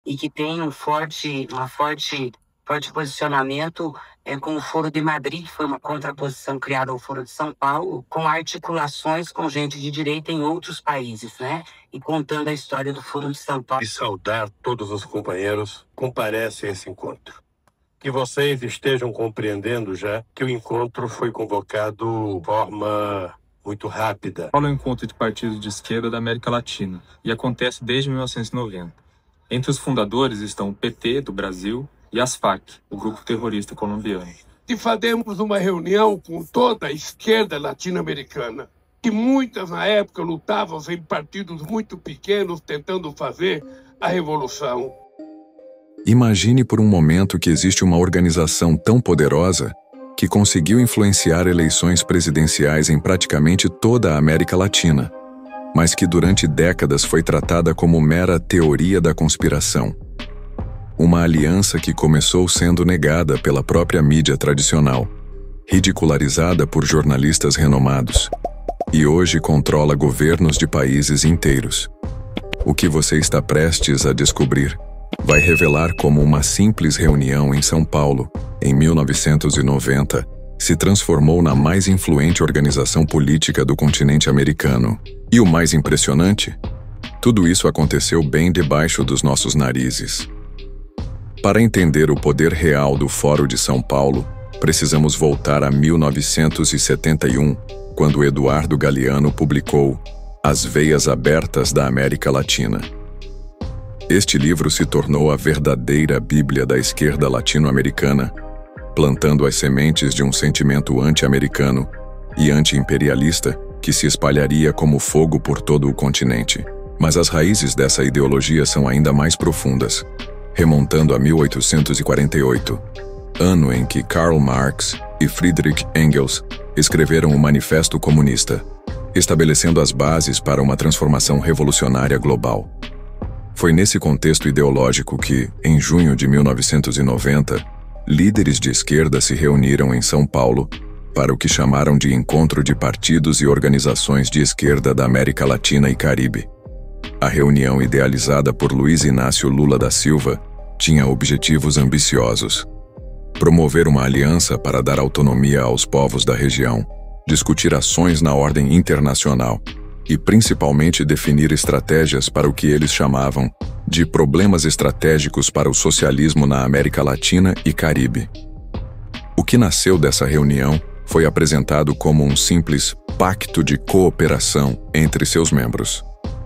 e que tem forte posicionamento com o Foro de Madrid, que foi uma contraposição criada ao Foro de São Paulo, com articulações com gente de direita em outros países, né? E contando a história do Foro de São Paulo. E saudar todos os companheiros que comparecem a esse encontro. Que vocês estejam compreendendo já que o encontro foi convocado de forma muito rápida. É o encontro de partidos de esquerda da América Latina e acontece desde 1990. Entre os fundadores estão o PT do Brasil e as FARC, o grupo terrorista colombiano. E fazemos uma reunião com toda a esquerda latino-americana, que muitas na época lutavam em partidos muito pequenos tentando fazer a revolução. Imagine por um momento que existe uma organização tão poderosa que conseguiu influenciar eleições presidenciais em praticamente toda a América Latina, mas que durante décadas foi tratada como mera teoria da conspiração. Uma aliança que começou sendo negada pela própria mídia tradicional, ridicularizada por jornalistas renomados, e hoje controla governos de países inteiros. O que você está prestes a descobrir vai revelar como uma simples reunião em São Paulo, em 1990, se transformou na mais influente organização política do continente americano. E o mais impressionante? Tudo isso aconteceu bem debaixo dos nossos narizes. Para entender o poder real do Fórum de São Paulo, precisamos voltar a 1971, quando Eduardo Galeano publicou As Veias Abertas da América Latina. Este livro se tornou a verdadeira Bíblia da esquerda latino-americana, plantando as sementes de um sentimento anti-americano e anti-imperialista que se espalharia como fogo por todo o continente. Mas as raízes dessa ideologia são ainda mais profundas, remontando a 1848, ano em que Karl Marx e Friedrich Engels escreveram o Manifesto Comunista, estabelecendo as bases para uma transformação revolucionária global. Foi nesse contexto ideológico que, em junho de 1990, líderes de esquerda se reuniram em São Paulo para o que chamaram de Encontro de Partidos e Organizações de Esquerda da América Latina e Caribe. A reunião, idealizada por Luiz Inácio Lula da Silva, tinha objetivos ambiciosos: promover uma aliança para dar autonomia aos povos da região, discutir ações na ordem internacional e, principalmente, definir estratégias para o que eles chamavam de problemas estratégicos para o socialismo na América Latina e Caribe. O que nasceu dessa reunião foi apresentado como um simples pacto de cooperação entre seus membros.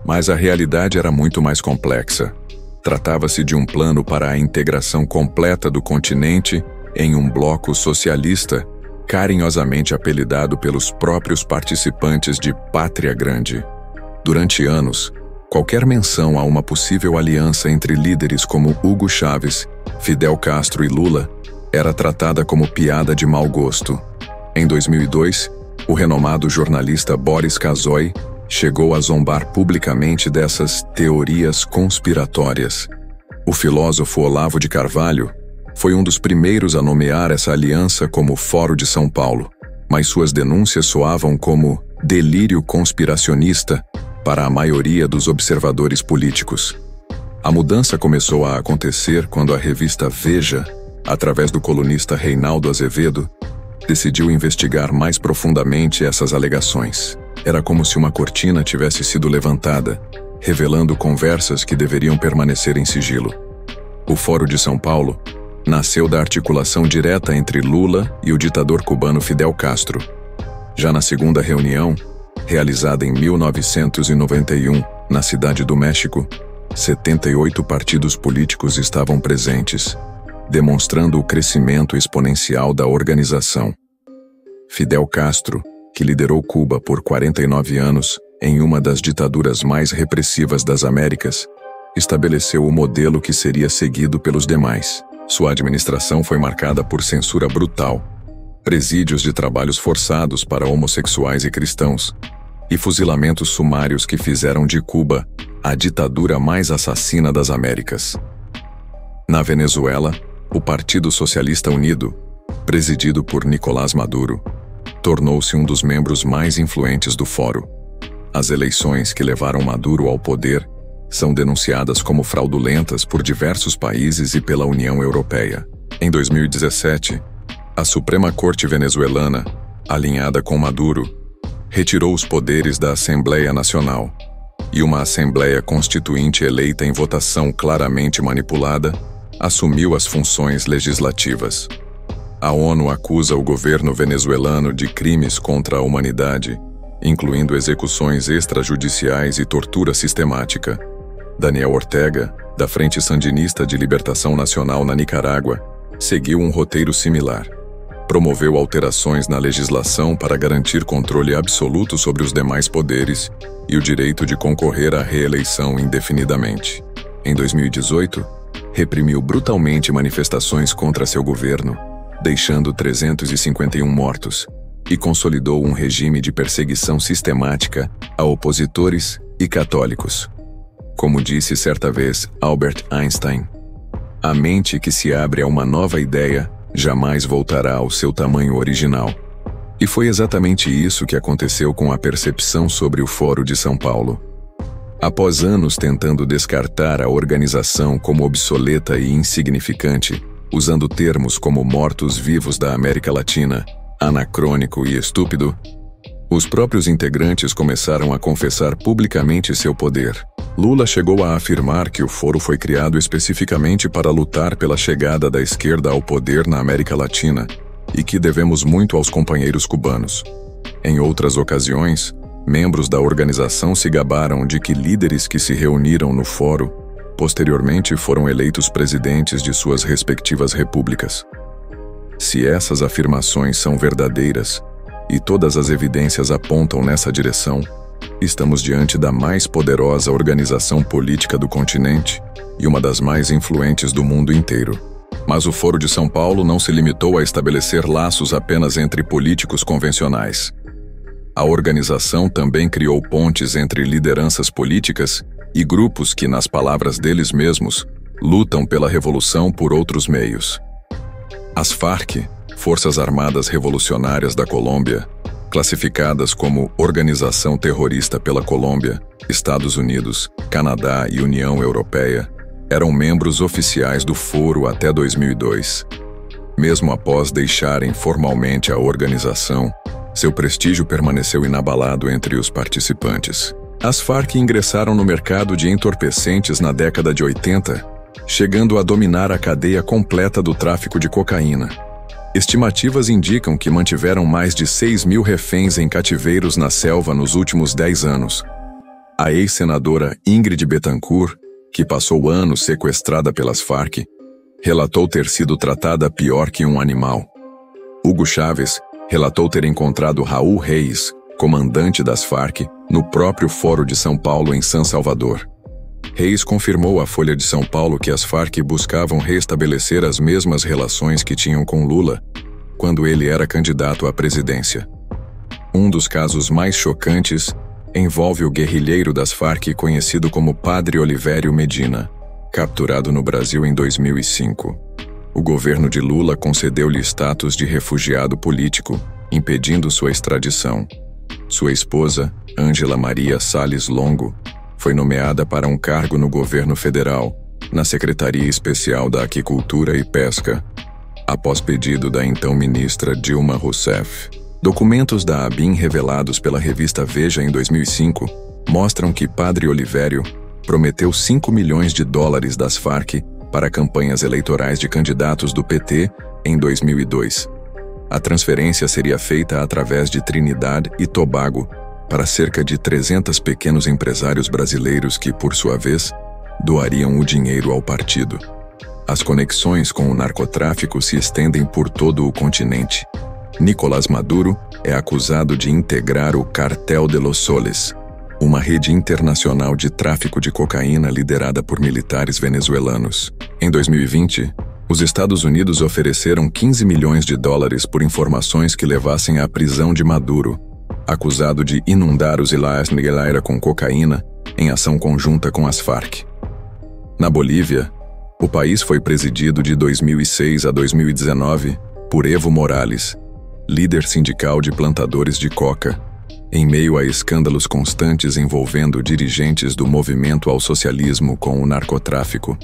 Mas a realidade era muito mais complexa. Tratava-se de um plano para a integração completa do continente em um bloco socialista, carinhosamente apelidado pelos próprios participantes de Pátria Grande. Durante anos, qualquer menção a uma possível aliança entre líderes como Hugo Chávez, Fidel Castro e Lula era tratada como piada de mau gosto. Em 2002, o renomado jornalista Boris Kazoy chegou a zombar publicamente dessas teorias conspiratórias. O filósofo Olavo de Carvalho foi um dos primeiros a nomear essa aliança como Fórum de São Paulo, mas suas denúncias soavam como delírio conspiracionista para a maioria dos observadores políticos. A mudança começou a acontecer quando a revista Veja, através do colunista Reinaldo Azevedo, decidiu investigar mais profundamente essas alegações. Era como se uma cortina tivesse sido levantada, revelando conversas que deveriam permanecer em sigilo. O Fórum de São Paulo nasceu da articulação direta entre Lula e o ditador cubano Fidel Castro. Já na segunda reunião, realizada em 1991, na Cidade do México, 78 partidos políticos estavam presentes, demonstrando o crescimento exponencial da organização. Fidel Castro, que liderou Cuba por 49 anos, em uma das ditaduras mais repressivas das Américas, estabeleceu o modelo que seria seguido pelos demais. Sua administração foi marcada por censura brutal, presídios de trabalhos forçados para homossexuais e cristãos, e fuzilamentos sumários que fizeram de Cuba a ditadura mais assassina das Américas. Na Venezuela, o Partido Socialista Unido, presidido por Nicolás Maduro, tornou-se um dos membros mais influentes do Fórum. As eleições que levaram Maduro ao poder são denunciadas como fraudulentas por diversos países e pela União Europeia. Em 2017, a Suprema Corte venezuelana, alinhada com Maduro, retirou os poderes da Assembleia Nacional, e uma Assembleia Constituinte eleita em votação claramente manipulada assumiu as funções legislativas. A ONU acusa o governo venezuelano de crimes contra a humanidade, incluindo execuções extrajudiciais e tortura sistemática. Daniel Ortega, da Frente Sandinista de Libertação Nacional na Nicarágua, seguiu um roteiro similar. Promoveu alterações na legislação para garantir controle absoluto sobre os demais poderes e o direito de concorrer à reeleição indefinidamente. Em 2018, reprimiu brutalmente manifestações contra seu governo, deixando 351 mortos, e consolidou um regime de perseguição sistemática a opositores e católicos. Como disse certa vez Albert Einstein, a mente que se abre a uma nova ideia jamais voltará ao seu tamanho original. E foi exatamente isso que aconteceu com a percepção sobre o Foro de São Paulo. Após anos tentando descartar a organização como obsoleta e insignificante, usando termos como mortos-vivos da América Latina, anacrônico e estúpido, os próprios integrantes começaram a confessar publicamente seu poder. Lula chegou a afirmar que o foro foi criado especificamente para lutar pela chegada da esquerda ao poder na América Latina e que devemos muito aos companheiros cubanos. Em outras ocasiões, membros da organização se gabaram de que líderes que se reuniram no fórum posteriormente foram eleitos presidentes de suas respectivas repúblicas. Se essas afirmações são verdadeiras, e todas as evidências apontam nessa direção, estamos diante da mais poderosa organização política do continente e uma das mais influentes do mundo inteiro. Mas o Foro de São Paulo não se limitou a estabelecer laços apenas entre políticos convencionais. A organização também criou pontes entre lideranças políticas e grupos que, nas palavras deles mesmos, lutam pela revolução por outros meios. As FARC, Forças Armadas Revolucionárias da Colômbia, classificadas como Organização Terrorista pela Colômbia, Estados Unidos, Canadá e União Europeia, eram membros oficiais do Foro até 2002. Mesmo após deixarem formalmente a organização, seu prestígio permaneceu inabalado entre os participantes. As FARC ingressaram no mercado de entorpecentes na década de 80, chegando a dominar a cadeia completa do tráfico de cocaína. Estimativas indicam que mantiveram mais de 6.000 reféns em cativeiros na selva nos últimos 10 anos. A ex-senadora Ingrid Betancourt, que passou anos sequestrada pelas FARC, relatou ter sido tratada pior que um animal. Hugo Chávez relatou ter encontrado Raul Reis, comandante das FARC, no próprio Foro de São Paulo em San Salvador. Reis confirmou à Folha de São Paulo que as FARC buscavam restabelecer as mesmas relações que tinham com Lula, quando ele era candidato à presidência. Um dos casos mais chocantes envolve o guerrilheiro das FARC conhecido como Padre Olivério Medina, capturado no Brasil em 2005. O governo de Lula concedeu-lhe status de refugiado político, impedindo sua extradição. Sua esposa, Ângela Maria Salles Longo, foi nomeada para um cargo no governo federal, na Secretaria Especial da Aquicultura e Pesca, após pedido da então ministra Dilma Rousseff. Documentos da ABIN revelados pela revista Veja em 2005 mostram que Padre Olivério prometeu 5 milhões de dólares das FARC para campanhas eleitorais de candidatos do PT em 2002. A transferência seria feita através de Trinidad e Tobago para cerca de 300 pequenos empresários brasileiros que, por sua vez, doariam o dinheiro ao partido. As conexões com o narcotráfico se estendem por todo o continente. Nicolás Maduro é acusado de integrar o Cartel de los Soles, uma rede internacional de tráfico de cocaína liderada por militares venezuelanos. Em 2020, os Estados Unidos ofereceram 15 milhões de dólares por informações que levassem à prisão de Maduro, acusado de inundar os Ilhas Negra com cocaína em ação conjunta com as FARC. Na Bolívia, o país foi presidido de 2006 a 2019 por Evo Morales, líder sindical de plantadores de coca, em meio a escândalos constantes envolvendo dirigentes do movimento ao socialismo com o narcotráfico.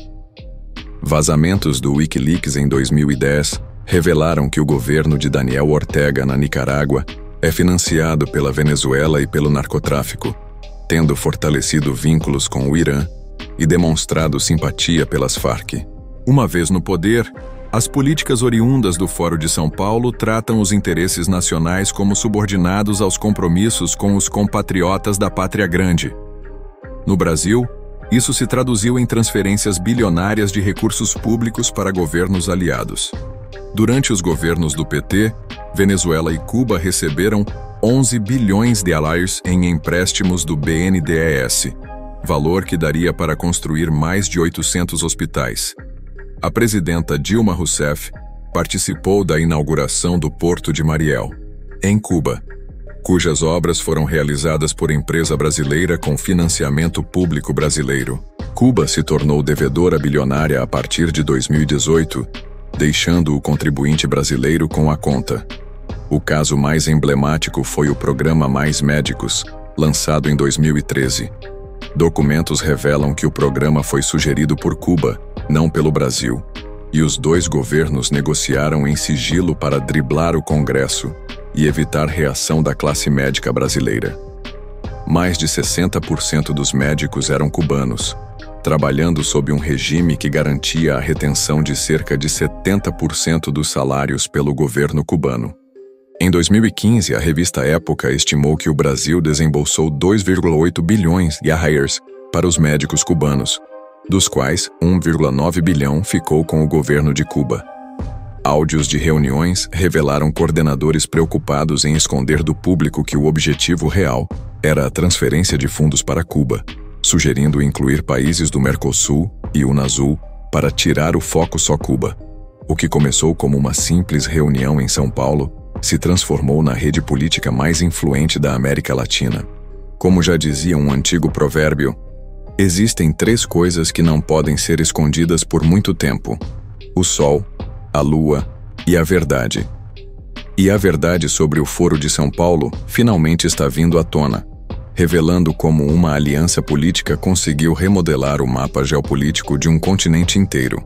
Vazamentos do Wikileaks em 2010 revelaram que o governo de Daniel Ortega na Nicarágua é financiado pela Venezuela e pelo narcotráfico, tendo fortalecido vínculos com o Irã e demonstrado simpatia pelas Farc. Uma vez no poder, as políticas oriundas do Foro de São Paulo tratam os interesses nacionais como subordinados aos compromissos com os compatriotas da Pátria Grande. No Brasil, isso se traduziu em transferências bilionárias de recursos públicos para governos aliados. Durante os governos do PT, Venezuela e Cuba receberam 11 bilhões de dólares em empréstimos do BNDES, valor que daria para construir mais de 800 hospitais. A presidenta Dilma Rousseff participou da inauguração do Porto de Mariel, em Cuba, cujas obras foram realizadas por empresa brasileira com financiamento público brasileiro. Cuba se tornou devedora bilionária a partir de 2018, deixando o contribuinte brasileiro com a conta. O caso mais emblemático foi o programa Mais Médicos, lançado em 2013. Documentos revelam que o programa foi sugerido por Cuba, não pelo Brasil, e os dois governos negociaram em sigilo para driblar o Congresso e evitar reação da classe médica brasileira. Mais de 60% dos médicos eram cubanos, trabalhando sob um regime que garantia a retenção de cerca de 70% dos salários pelo governo cubano. Em 2015, a revista Época estimou que o Brasil desembolsou 2,8 bilhões de reais para os médicos cubanos, dos quais 1,9 bilhão ficou com o governo de Cuba. Áudios de reuniões revelaram coordenadores preocupados em esconder do público que o objetivo real era a transferência de fundos para Cuba, sugerindo incluir países do Mercosul e Unasul para tirar o foco só Cuba. O que começou como uma simples reunião em São Paulo se transformou na rede política mais influente da América Latina. Como já dizia um antigo provérbio, existem 3 coisas que não podem ser escondidas por muito tempo: o sol, a lua e a verdade. E a verdade sobre o Foro de São Paulo finalmente está vindo à tona, revelando como uma aliança política conseguiu remodelar o mapa geopolítico de um continente inteiro.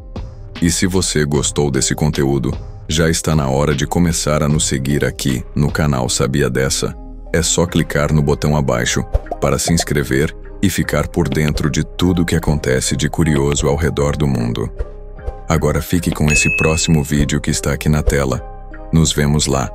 E se você gostou desse conteúdo, já está na hora de começar a nos seguir aqui no canal Sabia Dessa? É só clicar no botão abaixo para se inscrever e ficar por dentro de tudo que acontece de curioso ao redor do mundo. Agora fique com esse próximo vídeo que está aqui na tela. Nos vemos lá.